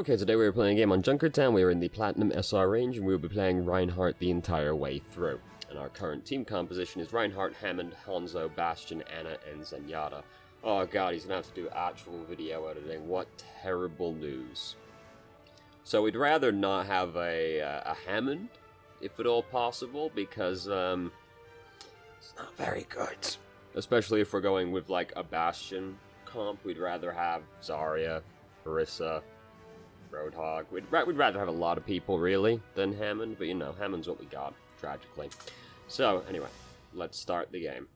Okay, today we are playing a game on Junkertown. We are in the Platinum SR range, and we will be playing Reinhardt the entire way through. And our current team composition is Reinhardt, Hammond, Hanzo, Bastion, Ana, and Zenyatta. Oh god, he's gonna have to do actual video editing. What terrible news. So we'd rather not have a Hammond, if at all possible, because, it's not very good. Especially if we're going with, like, a Bastion comp. We'd rather have Zarya, Orisa, Roadhog. We'd rather have a lot of people, really, than Hammond, but you know, Hammond's what we got, tragically. So, anyway, let's start the game.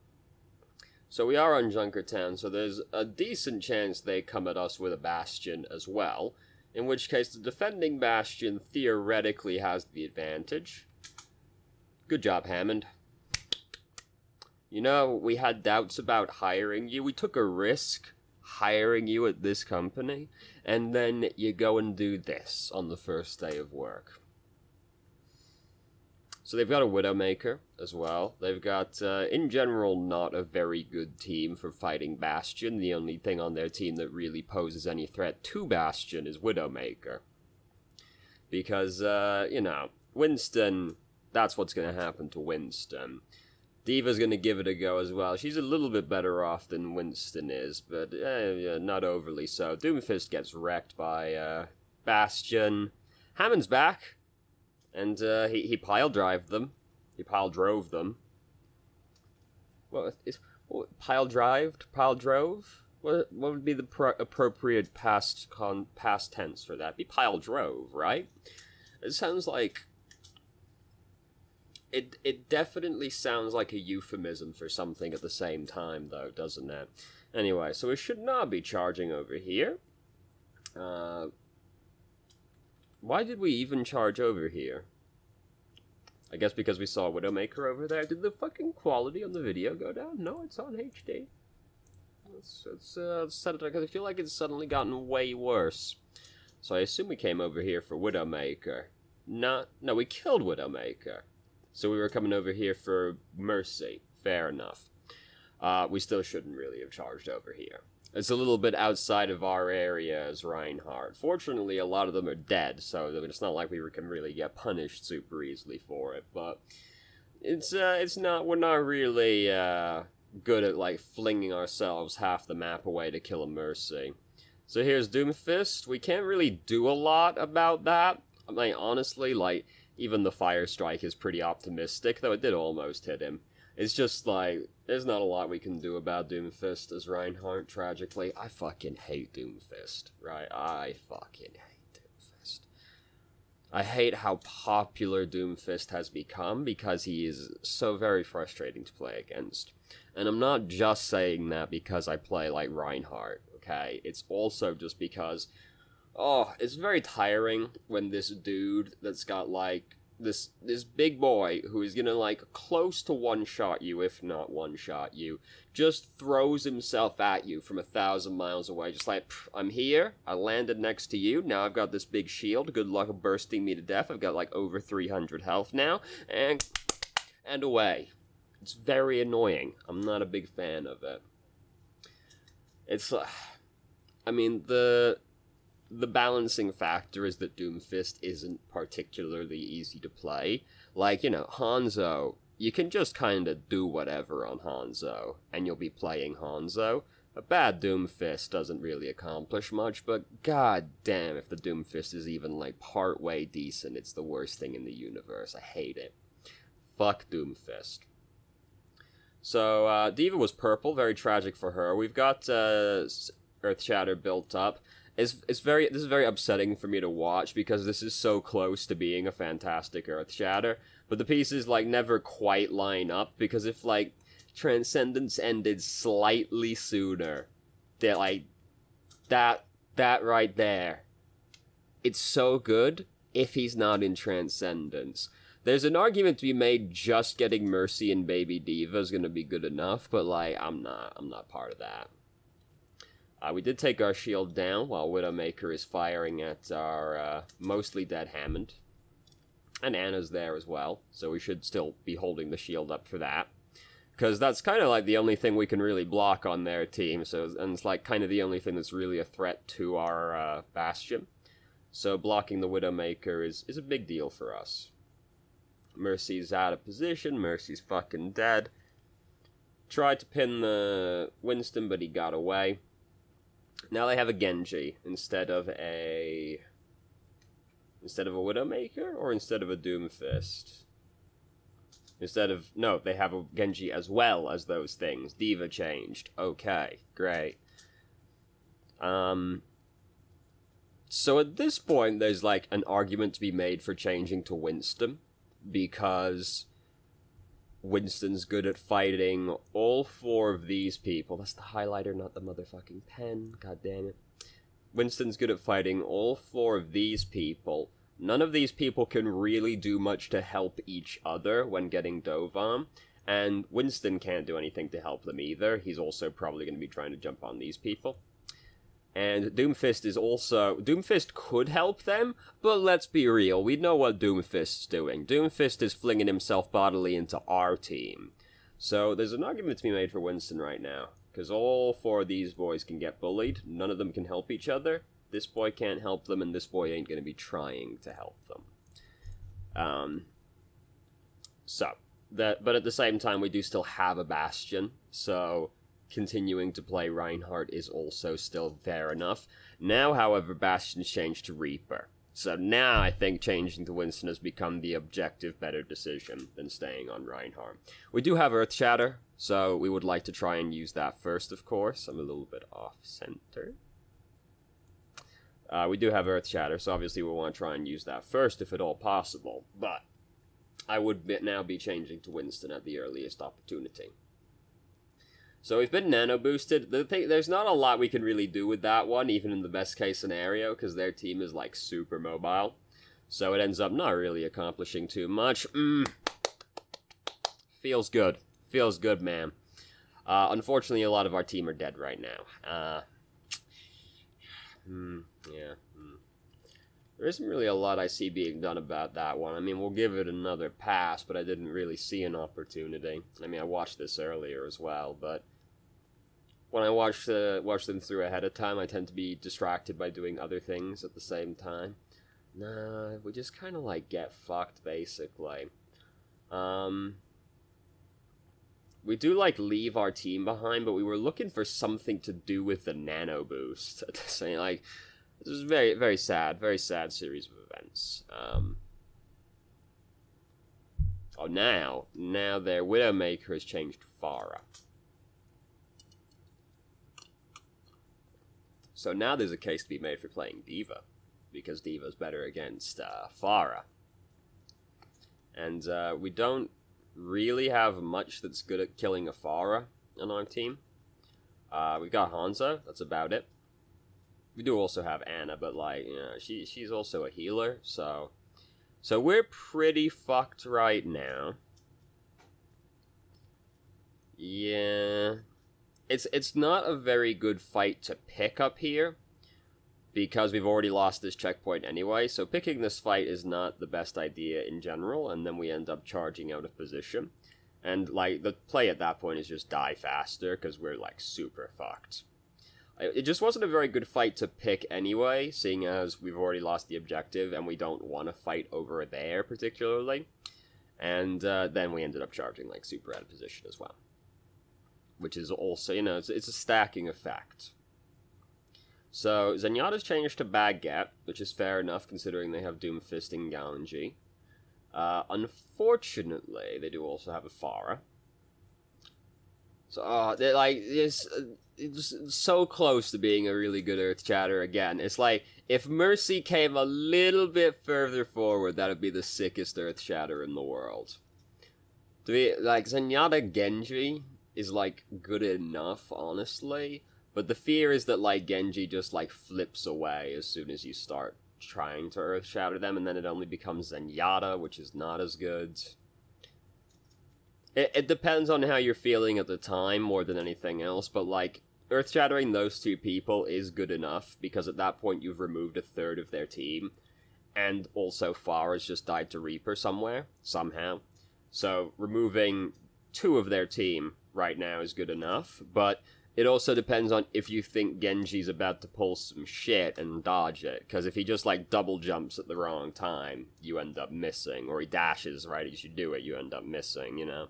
So we are on Junkertown, so there's a decent chance they come at us with a Bastion as well, in which case the defending Bastion theoretically has the advantage. Good job, Hammond. You know, we had doubts about hiring you. We took a risk hiring you at this company, and then you go and do this on the first day of work. So they've got a Widowmaker as well. They've got, in general, not a very good team for fighting Bastion. The only thing on their team that really poses any threat to Bastion is Widowmaker. Because, you know, Winston, that's what's going to happen to Winston. D.Va's going to give it a go as well. She's a little bit better off than Winston is, but not overly so. Doomfist gets wrecked by Bastion. Hammond's back, and he pile-drove them. He pile-drove them. What is pile-drived? Pile-drove? What would be the appropriate past tense for that? Be pile-drove, right? It sounds like... It definitely sounds like a euphemism for something at the same time, though, doesn't it? Anyway, so we should not be charging over here. Why did we even charge over here? I guess because we saw Widowmaker over there. Did the fucking quality on the video go down? No, it's on HD. Let's set it, because I feel like it's suddenly gotten way worse. So I assume we came over here for Widowmaker. No, we killed Widowmaker. So we were coming over here for Mercy. Fair enough. We still shouldn't really have charged over here. It's a little bit outside of our area as Reinhardt. Fortunately, a lot of them are dead, so it's not like we can really get punished super easily for it. But we're not really good at, like, flinging ourselves half the map away to kill a Mercy. So here's Doomfist. We can't really do a lot about that. I mean, honestly, like... Even the Fire Strike is pretty optimistic, though it did almost hit him. It's just like, there's not a lot we can do about Doomfist as Reinhardt, tragically. I fucking hate Doomfist, right? I fucking hate Doomfist. I hate how popular Doomfist has become, because he is so very frustrating to play against. And I'm not just saying that because I play like Reinhardt, okay? It's also just because... Oh, it's very tiring when this dude that's got, like, this big boy who is gonna, like, close to one-shot you, if not one-shot you, just throws himself at you from 1,000 miles away, just like, I'm here, I landed next to you, now I've got this big shield, good luck bursting me to death, I've got, like, over 300 health now, and away. It's very annoying. I'm not a big fan of it. It's, I mean, the balancing factor is that Doomfist isn't particularly easy to play. Like, you know, Hanzo, you can just kind of do whatever on Hanzo, and you'll be playing Hanzo. A bad Doomfist doesn't really accomplish much, but god damn, if the Doomfist is even, like, part-way decent, it's the worst thing in the universe. I hate it. Fuck Doomfist. So, D.Va was purple, very tragic for her. We've got, Earth Shatter built up. This is very upsetting for me to watch, because this is so close to being a fantastic Earth Shatter, but the pieces, like, never quite line up, because if, like, Transcendence ended slightly sooner, that, like, that right there, it's so good if he's not in Transcendence. There's an argument to be made just getting Mercy and Baby D.Va is gonna be good enough, but, like, I'm not part of that. We did take our shield down while Widowmaker is firing at our mostly dead Hammond. And Ana's there as well, so we should still be holding the shield up for that. Because that's kind of like the only thing we can really block on their team, and it's like kind of the only thing that's really a threat to our Bastion. So blocking the Widowmaker is a big deal for us. Mercy's out of position. Mercy's fucking dead. Tried to pin the Winston, but he got away. Now they have a Genji instead of a Widowmaker, or instead of a Doomfist? No, they have a Genji as well as those things. D.Va changed. Okay, great. So at this point, there's like an argument to be made for changing to Winston, because Winston's good at fighting all 4 of these people. That's the highlighter, not the motherfucking pen. God damn it. Winston's good at fighting all 4 of these people. None of these people can really do much to help each other when getting dove on, and Winston can't do anything to help them either. He's also probably going to be trying to jump on these people. And Doomfist could help them, but let's be real, we know what Doomfist's doing. Doomfist is flinging himself bodily into our team. So there's an argument to be made for Winston right now, because all 4 of these boys can get bullied, none of them can help each other. This boy can't help them, and this boy ain't going to be trying to help them. But at the same time, we do still have a Bastion, so continuing to play Reinhardt is also still fair enough. Now, however, Bastion's changed to Reaper. So now I think changing to Winston has become the objective better decision than staying on Reinhardt. We do have Earthshatter, so we would like to try and use that first, of course. I'm a little bit off-center. We do have Earthshatter, so obviously we want to try and use that first if at all possible, but I would now be changing to Winston at the earliest opportunity. So we've been nano boosted. There's not a lot we can really do with that one, even in the best case scenario, because their team is like super mobile. So it ends up not really accomplishing too much. Feels good. Feels good, man. Unfortunately, a lot of our team are dead right now. There isn't really a lot I see being done about that one. I mean, we'll give it another pass, but I didn't really see an opportunity. I mean, I watched this earlier as well, but when I watch them through ahead of time, I tend to be distracted by doing other things at the same time. Nah, we just kind of, like, get fucked, basically. We do, like, leave our team behind, but we were looking for something to do with the nano boost. Saying, like, this is very, very sad series of events. Oh, now their Widowmaker has changed to Pharah. So now there's a case to be made for playing D.Va, because D.Va's better against Pharah. And we don't really have much that's good at killing a Pharah on our team. We've got Hanzo, that's about it. We do also have Anna, but, like, you know, she's also a healer, so we're pretty fucked right now. Yeah, it's not a very good fight to pick up here, because we've already lost this checkpoint anyway, so picking this fight is not the best idea in general, and then we end up charging out of position. And, like, the play at that point is just die faster, because we're, like, super fucked. It just wasn't a very good fight to pick anyway, seeing as we've already lost the objective, and we don't want to fight over there, particularly. And then we ended up charging, like, super out of position as well. Which is also, you know, it's a stacking effect. So, Zenyatta's changed to Baguette, which is fair enough, considering they have Doomfist and Genji. Unfortunately, they do also have a Pharah. So, they're like, it's so close to being a really good Earthshatter again. It's like, if Mercy came a little bit further forward, that would be the sickest Earthshatter in the world. To be, like, Zenyatta Genji is, like, good enough, honestly. But the fear is that, like, Genji just, like, flips away as soon as you start trying to Earthshatter them, and then it only becomes Zenyatta, which is not as good. It depends on how you're feeling at the time more than anything else, but, like, Earthshattering those two people is good enough, because at that point you've removed a third of their team, and also Pharah's just died to Reaper somewhere, somehow. So removing 2 of their team right now is good enough, but It also depends on if you think Genji's about to pull some shit and dodge it. Because if he just, like, double jumps at the wrong time, you end up missing. Or he dashes right as you do it, you end up missing, you know?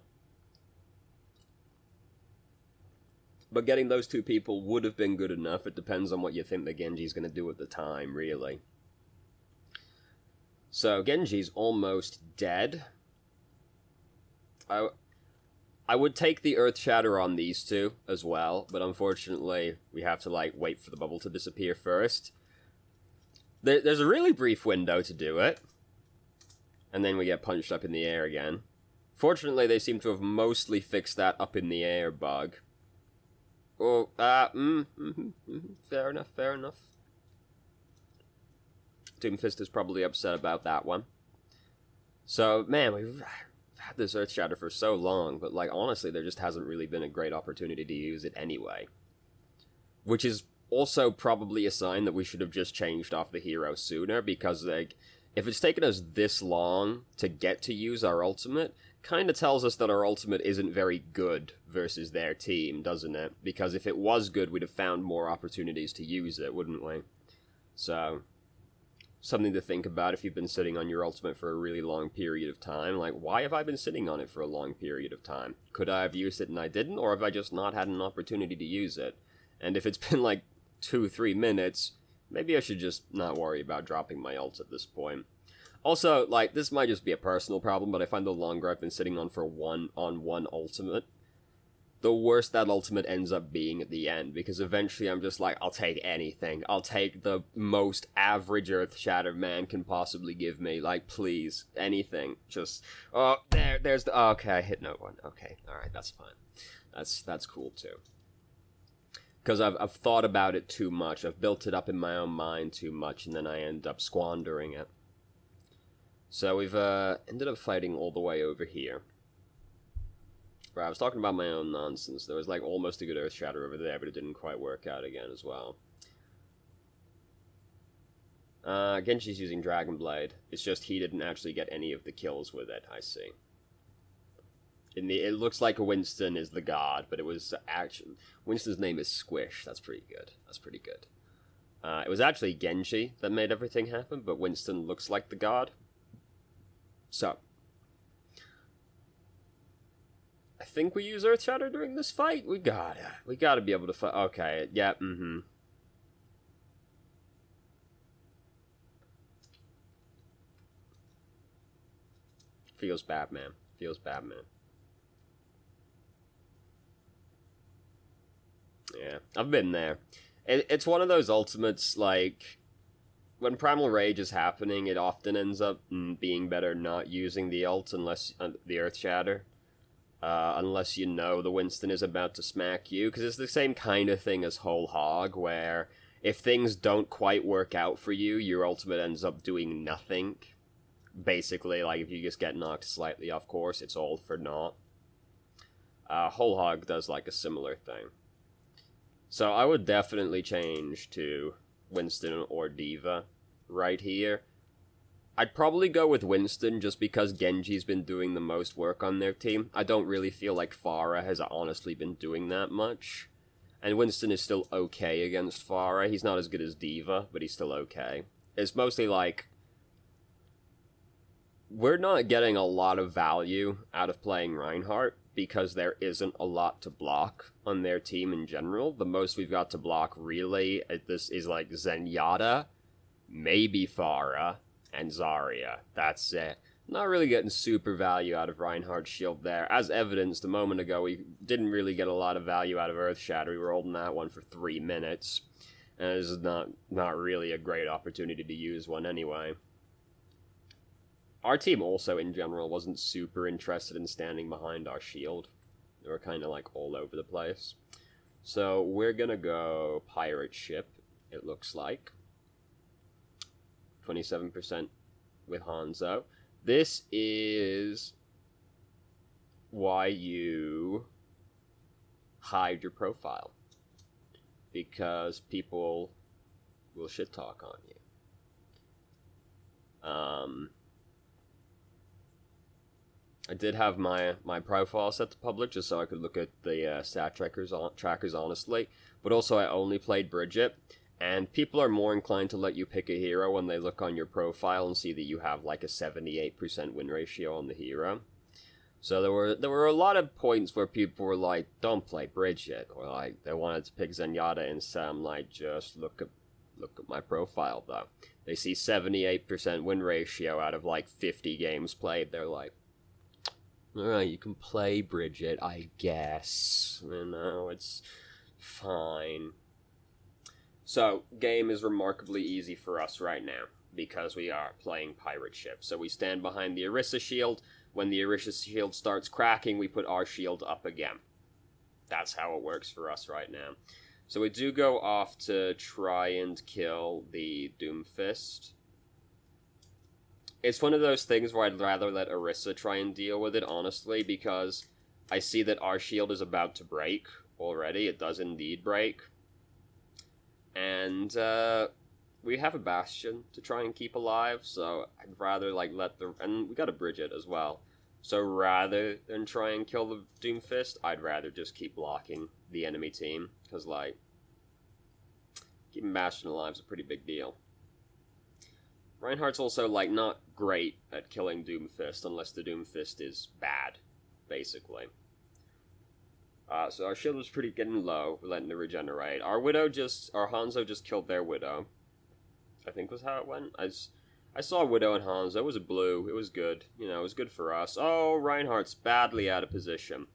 But getting those two people would have been good enough. It depends on what you think that Genji's going to do at the time, really. So, Genji's almost dead. I would take the Earth Shatter on these two as well, but unfortunately, we have to, like, wait for the bubble to disappear first. There's a really brief window to do it, and then we get punched up in the air again. Fortunately, they seem to have mostly fixed that up in the air bug. Oh, fair enough, fair enough. Doomfist is probably upset about that one. So, man, we've had this Earth Shatter for so long, but, like, honestly, there just hasn't really been a great opportunity to use it anyway. Which is also probably a sign that we should have just changed off the hero sooner, because, like, if it's taken us this long to get to use our ultimate, kind of tells us that our ultimate isn't very good versus their team, doesn't it? Because if it was good, we'd have found more opportunities to use it, wouldn't we? So, something to think about if you've been sitting on your ultimate for a really long period of time. Like, why have I been sitting on it for a long period of time? Could I have used it and I didn't, or have I just not had an opportunity to use it? And if it's been like 2-3 minutes, maybe I should just not worry about dropping my ult at this point. Also, like, this might just be a personal problem, but I find the longer I've been sitting on for one ultimate, the worse that ultimate ends up being at the end, because eventually I'm just like, I'll take anything. I'll take the most average Earth Shatter man can possibly give me. Like, please, anything. Just, oh, there's the, oh, okay, I hit no one. Okay, alright, that's fine. That's cool, too. Because I've thought about it too much. I've built it up in my own mind too much, and then I end up squandering it. So we've ended up fighting all the way over here. Right, I was talking about my own nonsense. There was like almost a good Earth Shatter over there, but it didn't quite work out again as well. Genji's using Dragon Blade. It's just he didn't actually get any of the kills with it, I see. It looks like Winston is the god, but it was actually... Winston's name is Squish. That's pretty good. That's pretty good. It was actually Genji that made everything happen, but Winston looks like the god. So, I think we use Earth Shatter during this fight. We gotta be able to fight. Okay, yeah, Feels bad, man. Feels bad, man. Yeah, I've been there. It's one of those ultimates, like, when Primal Rage is happening, it often ends up being better not using the ult unless the Earth Shatter. Unless you know the Winston is about to smack you, because it's the same kind of thing as Whole Hog, where if things don't quite work out for you, your ultimate ends up doing nothing. Basically, like, if you just get knocked slightly off course, it's all for naught. Whole Hog does, like, a similar thing. So I would definitely change to Winston or D.Va right here. I'd probably go with Winston just because Genji's been doing the most work on their team. I don't really feel like Pharah has honestly been doing that much. And Winston is still okay against Pharah. He's not as good as D.Va, but he's still okay. It's mostly like, we're not getting a lot of value out of playing Reinhardt because there isn't a lot to block on their team in general. The most we've got to block really at this is like Zenyatta, maybe Pharah, and Zarya. That's it. Not really getting super value out of Reinhardt's shield there. As evidenced a moment ago, we didn't really get a lot of value out of Earth Shatter. We were holding that one for 3 minutes. And this is not really a great opportunity to use one anyway. Our team also, in general, wasn't super interested in standing behind our shield. They were kind of, like, all over the place. So, we're gonna go Pirate Ship, it looks like. 27% with Hanzo. This is why you hide your profile. Because people will shit talk on you. I did have my profile set to public just so I could look at the stat trackers honestly, but also I only played Bridget, and people are more inclined to let you pick a hero when they look on your profile and see that you have like a 78% win ratio on the hero. So there were a lot of points where people were like, "Don't play Bridget," or like they wanted to pick Zenyatta instead. I'm like, just look at my profile though. They see 78% win ratio out of like 50 games played. They're like, alright, you can play Bridget, I guess. You know, it's fine. So, game is remarkably easy for us right now, because we are playing pirate ship. So we stand behind the Orisa shield. When the Orisa shield starts cracking, we put our shield up again. That's how it works for us right now. So we do go off to try and kill the Doomfist. It's one of those things where I'd rather let Orisa try and deal with it, honestly, because I see that our shield is about to break already. It does indeed break. And we have a Bastion to try and keep alive, so I'd rather like let the... And we got a Bridget as well. So rather than try and kill the Doomfist, I'd rather just keep blocking the enemy team, because like, keeping Bastion alive is a pretty big deal. Reinhardt's also, like, not great at killing Doomfist unless the Doomfist is bad, basically. So our shield was pretty getting low. We're letting it regenerate. Our Hanzo just killed their Widow. I think was how it went. I saw Widow and Hanzo. It was a blue. It was good. You know, it was good for us. Oh, Reinhardt's badly out of position.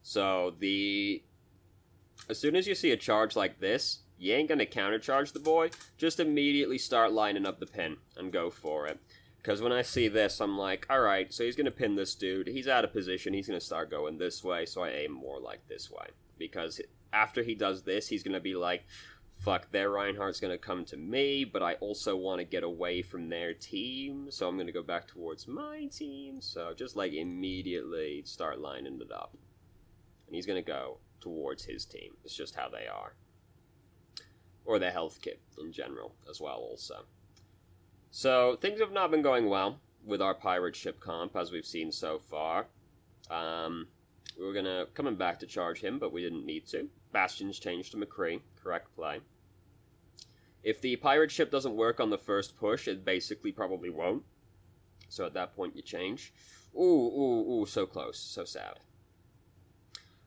So, as soon as you see a charge like this, you ain't gonna countercharge the boy. Just immediately start lining up the pin and go for it. Because when I see this, I'm like, alright, so he's gonna pin this dude. He's out of position. He's gonna start going this way, so I aim more like this way. Because after he does this, he's gonna be like, fuck, their Reinhardt's gonna come to me, but I also want to get away from their team, so I'm gonna go back towards my team. So just like immediately start lining it up. And he's gonna go towards his team. It's just how they are. Or the health kit in general as well also. So things have not been going well with our pirate ship comp as we've seen so far. We were coming back to charge him, but we didn't need to. Bastion's changed to McCree. Correct play. If the pirate ship doesn't work on the first push, it basically probably won't. So at that point you change. Ooh, so close. So sad.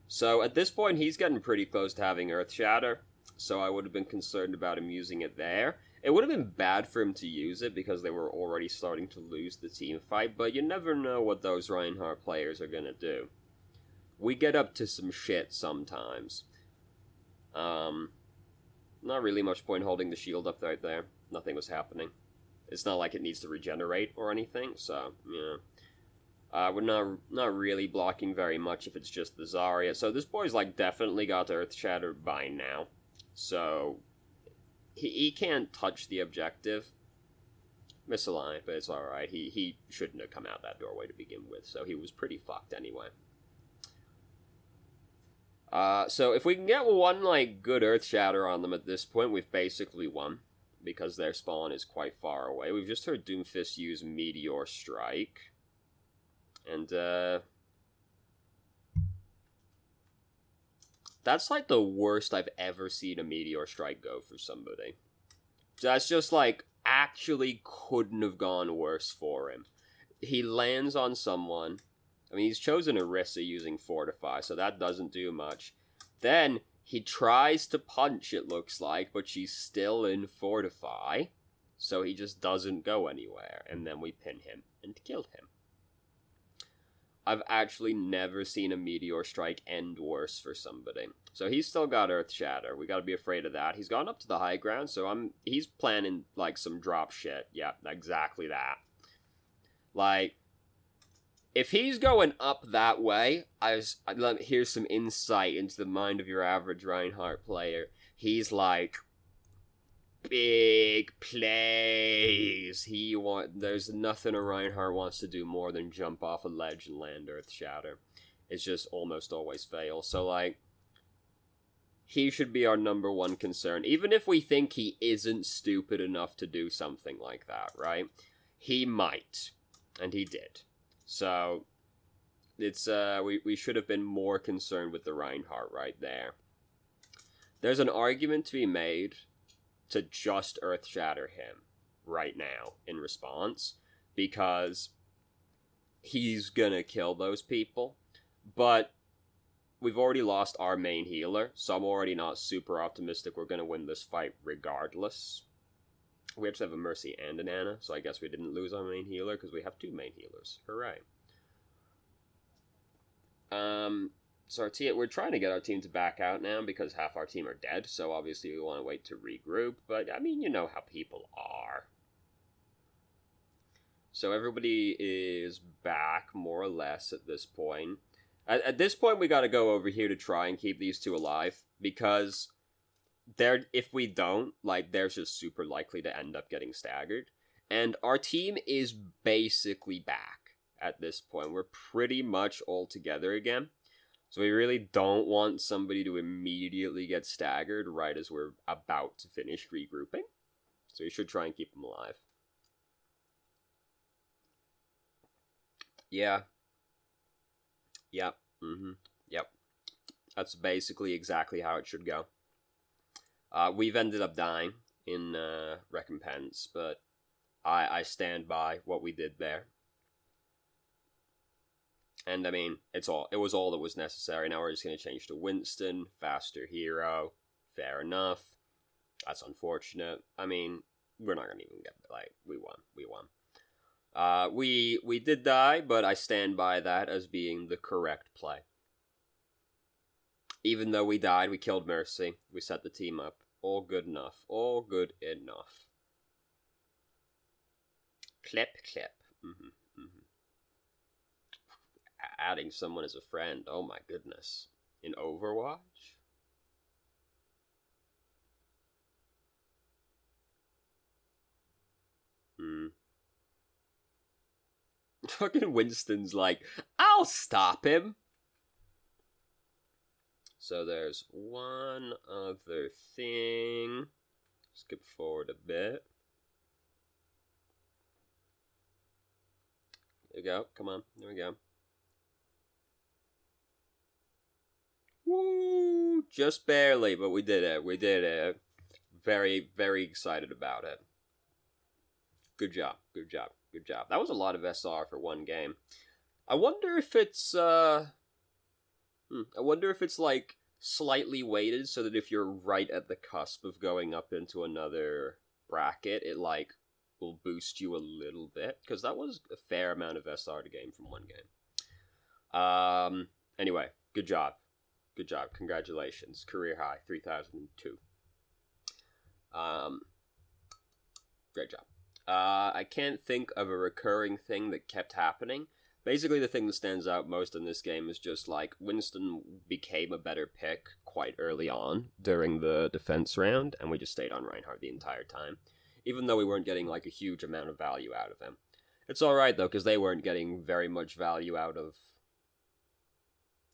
So at this point he's getting pretty close to having Earth Shatter. So I would have been concerned about him using it there. It would have been bad for him to use it because they were already starting to lose the team fight, but you never know what those Reinhardt players are going to do. We get up to some shit sometimes. Not really much point holding the shield up right there. Nothing was happening. It's not like it needs to regenerate or anything, so, yeah. We're not really blocking very much if it's just the Zarya. So this boy's, like, definitely got Earth Shatter by now. So, he can't touch the objective. Misaligned, but it's alright. He shouldn't have come out that doorway to begin with, so he was pretty fucked anyway. So if we can get one, like, good Earth Shatter on them at this point, we've basically won. Because their spawn is quite far away. We've just heard Doomfist use Meteor Strike. And, that's, like, the worst I've ever seen a Meteor Strike go for somebody. That's just, like, actually couldn't have gone worse for him. He lands on someone. I mean, he's chosen Orisa using Fortify, so that doesn't do much. Then, he tries to punch, it looks like, but she's still in Fortify. So he just doesn't go anywhere. And then we pin him and kill him. I've actually never seen a Meteor Strike end worse for somebody. So he's still got Earth Shatter. We gotta be afraid of that. He's gone up to the high ground, so he's planning, like, some drop shit. Yeah, exactly that. Like, if he's going up that way, here's some insight into the mind of your average Reinhardt player. He's like, big plays. There's nothing a Reinhardt wants to do more than jump off a ledge and land Earth Shatter. It's just almost always fail. So, like, he should be our number one concern. Even if we think he isn't stupid enough to do something like that, right? He might. And he did. So, it's, we should have been more concerned with the Reinhardt right there. There's an argument to be made to just Earth Shatter him right now in response, because he's gonna kill those people, but we've already lost our main healer, so I'm already not super optimistic we're gonna win this fight regardless. We actually have a Mercy and an Ana, so I guess we didn't lose our main healer, because we have 2 main healers. Hooray. So we're trying to get our team to back out now, because half our team are dead, so obviously we want to wait to regroup, but, I mean, you know how people are. So everybody is back, more or less, at this point. At this point, we gotta go over here to try and keep these 2 alive, because if we don't, like, they're just super likely to end up getting staggered. And our team is basically back at this point. We're pretty much all together again. So we really don't want somebody to immediately get staggered right as we're about to finish regrouping. So we should try and keep them alive. Yeah. Yep. Yep. That's basically exactly how it should go. We've ended up dying in recompense, but I stand by what we did there. And I mean, it was all that was necessary. Now we're just going to change to Winston, faster hero. Fair enough. That's unfortunate. I mean, we're not going to even get, like, we won. We did die, but I stand by that as being the correct play. Even though we died, we killed Mercy. We set the team up. All good enough. All good enough. Clip. Adding someone as a friend. Oh my goodness. In Overwatch? Fucking Winston's like, I'll stop him. So there's one other thing. Skip forward a bit. There we go. Come on. There we go. Woo! Just barely, but we did it. We did it. Very, very excited about it. Good job. Good job. Good job. That was a lot of SR for one game. I wonder if it's, like, slightly weighted so that if you're right at the cusp of going up into another bracket, it, like, will boost you a little bit. Because that was a fair amount of SR to gain from one game. Anyway, good job. Good job. Congratulations. Career high, 3002. Great job. I can't think of a recurring thing that kept happening. Basically, the thing that stands out most in this game is just, like, Winston became a better pick quite early on during the defense round, and we just stayed on Reinhardt the entire time, even though we weren't getting, like, a huge amount of value out of him. It's alright, though, because they weren't getting very much value out of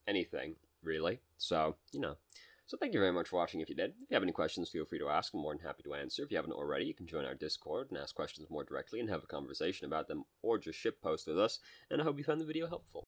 anything, really. So, you know. So thank you very much for watching if you did. If you have any questions, feel free to ask. I'm more than happy to answer. If you haven't already, you can join our Discord and ask questions more directly and have a conversation about them, or just shitpost with us, and I hope you found the video helpful.